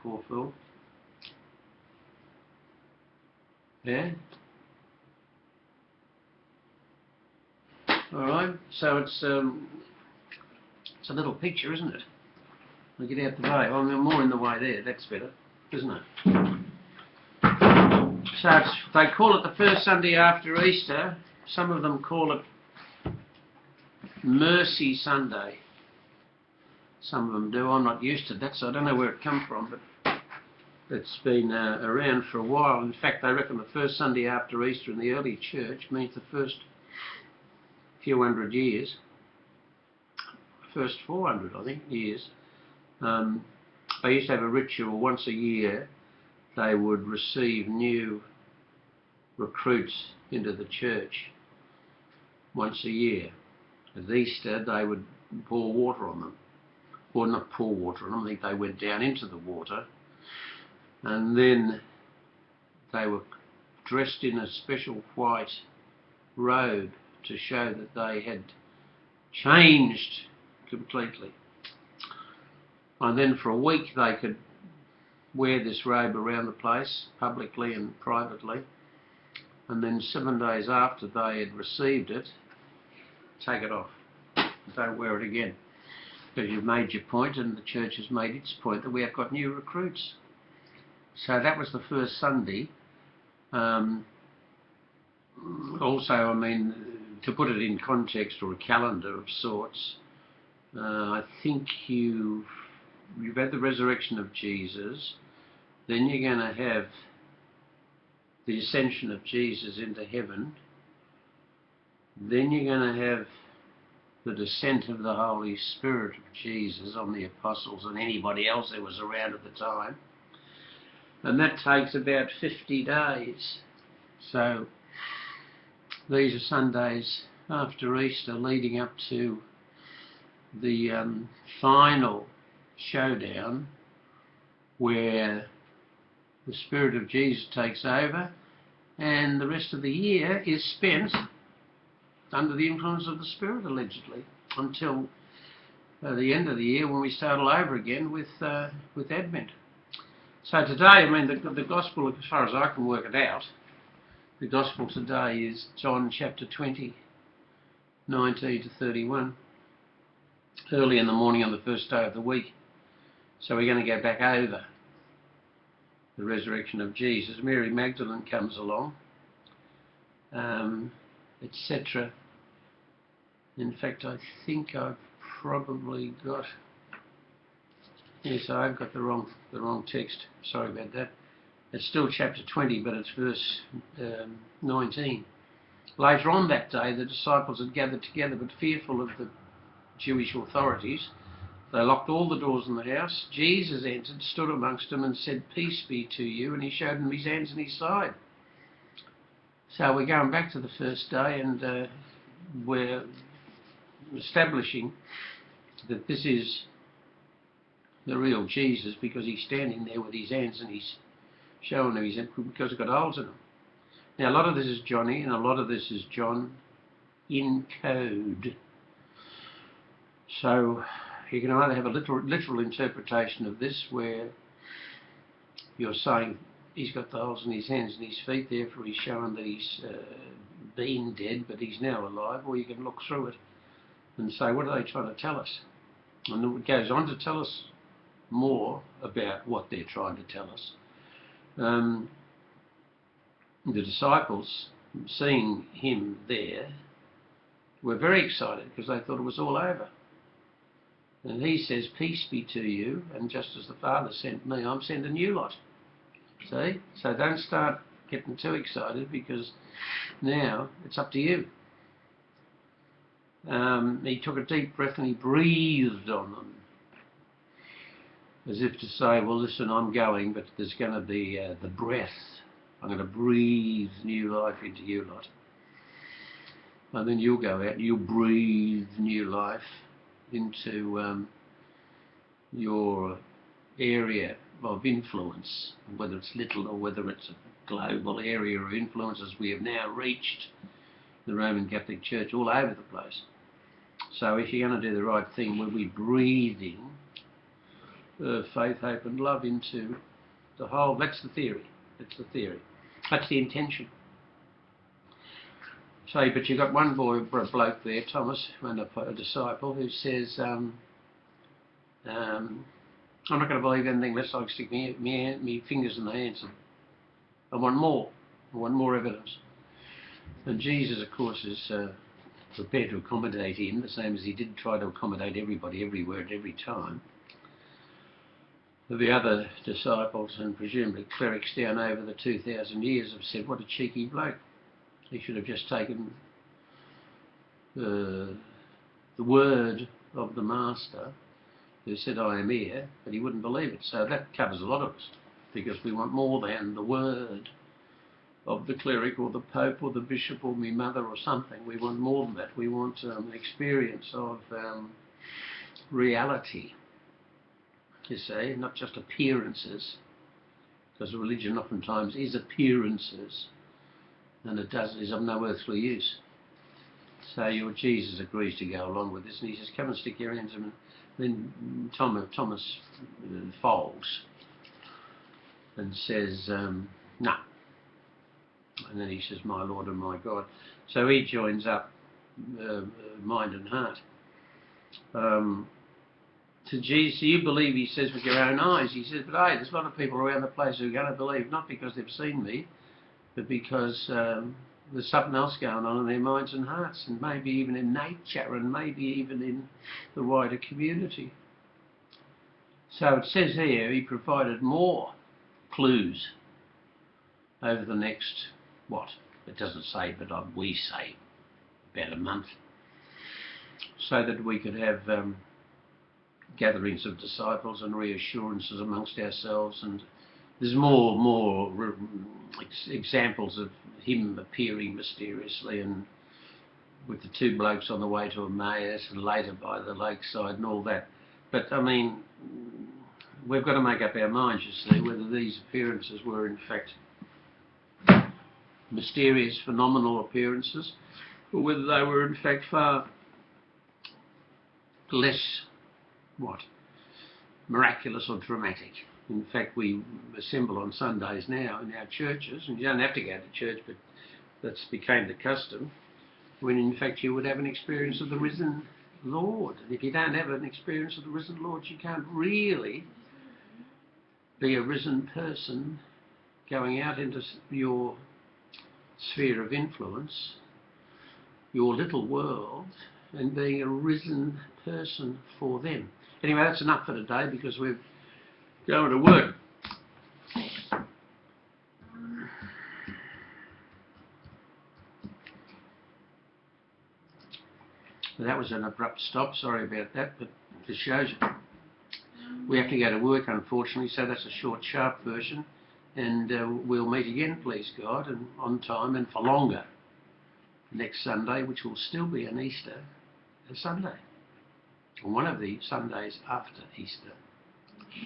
poor fool. Yeah. All right. So it's a little picture, isn't it? We get out the way. Well, we're more in the way there. That's better, isn't it? So they call it the first Sunday after Easter. Some of them call it Mercy Sunday. Some of them do. I'm not used to that, so I don't know where it come from, but it's been around for a while. In fact, they reckon the first Sunday after Easter in the early church means the first few hundred years. First 400, I think, years. They used to have a ritual once a year. They would receive new recruits into the church once a year. At Easter, they would pour water on them. Or not pour water on them, I think they went down into the water. And then they were dressed in a special white robe to show that they had changed completely. And then for a week they could wear this robe around the place, publicly and privately. And then 7 days after they had received it, take it off. Don't wear it again. Because you've made your point, and the church has made its point, that we have got new recruits. So that was the first Sunday. Also, I mean, to put it in context or a calendar of sorts, I think you've had the resurrection of Jesus, then you're going to have the ascension of Jesus into heaven, then you're going to have the descent of the Holy Spirit of Jesus on the apostles and anybody else that was around at the time, and that takes about 50 days. So these are Sundays after Easter leading up to the final showdown where the Spirit of Jesus takes over and the rest of the year is spent under the influence of the Spirit, allegedly, until the end of the year when we start all over again with Advent. So today, I mean, the Gospel, as far as I can work it out, the Gospel today is John chapter 20, 19 to 31, early in the morning on the first day of the week. So we're going to go back over the resurrection of Jesus. Mary Magdalene comes along, etc. In fact, I think I've probably got... Yes, I've got the wrong text. Sorry about that. It's still chapter 20, but it's verse 19. Later on that day, the disciples had gathered together, but fearful of the Jewish authorities, they locked all the doors in the house. Jesus entered, stood amongst them, and said, "Peace be to you," and he showed them his hands and his side. So we're going back to the first day, and we're establishing that this is the real Jesus, because he's standing there with his hands and he's showing them his hands because he's got holes in them. Now a lot of this is Johnny and a lot of this is John in code. So you can either have a literal interpretation of this where you're saying he's got the holes in his hands and his feet, therefore he's showing that he's been dead but he's now alive, or you can look through it and say, what are they trying to tell us? And it goes on to tell us more about what they're trying to tell us. The disciples, seeing him there, were very excited because they thought it was all over. And he says, "Peace be to you, and just as the Father sent me, I'm sending you lot." See? So don't start getting too excited, because now it's up to you. He took a deep breath and he breathed on them, as if to say, well, listen, I'm going, but there's going to be the breath. I'm going to breathe new life into you lot. And then you'll go out and you'll breathe new life into your area of influence, whether it's little or whether it's a global area of influence, as we have now reached the Roman Catholic Church all over the place. So if you're going to do the right thing, we'll be breathing faith, hope and love into the whole. That's the theory. That's the theory. That's the intention. So, but you've got one bloke there, Thomas, a disciple, who says, I'm not going to believe anything unless I stick me fingers in the hands. I want more. I want more evidence. And Jesus, of course, is prepared to accommodate him, the same as he did try to accommodate everybody, everywhere, at every time. The other disciples, and presumably clerics down over the 2,000 years, have said, what a cheeky bloke. He should have just taken the word of the master who said, I am here, but he wouldn't believe it. So that covers a lot of us, because we want more than the word of the cleric or the pope or the bishop or my mother or something. We want more than that. We want an experience of reality, you see, not just appearances, because religion oftentimes is appearances, and it is of no earthly use. So your Jesus agrees to go along with this, and he says, come and stick your hands in. Then Thomas folds and says, no. And then he says, my Lord and my God. So he joins up mind and heart. To Jesus, you believe, he says, with your own eyes. He says, but hey, there's a lot of people around the place who are going to believe, not because they've seen me, but because there's something else going on in their minds and hearts, and maybe even in nature, and maybe even in the wider community. So it says here, he provided more clues over the next, what? It doesn't say, but we say about a month, so that we could have gatherings of disciples and reassurances amongst ourselves. And there's more examples of him appearing mysteriously, and with the two blokes on the way to Emmaus, and later by the lakeside and all that. But I mean, we've got to make up our minds, you see, whether these appearances were in fact mysterious, phenomenal appearances, or whether they were in fact far less, miraculous or dramatic. In fact, we assemble on Sundays now in our churches, and you don't have to go to church, but that's became the custom, when in fact you would have an experience of the risen Lord. And if you don't have an experience of the risen Lord, you can't really be a risen person going out into your sphere of influence, your little world, and being a risen person for them. Anyway, that's enough for today, because we're going to work. That was an abrupt stop, sorry about that, but it just shows you. We have to go to work, unfortunately, so that's a short, sharp version, and we'll meet again, please God, and on time and for longer next Sunday, which will still be an Easter Sunday, or one of the Sundays after Easter.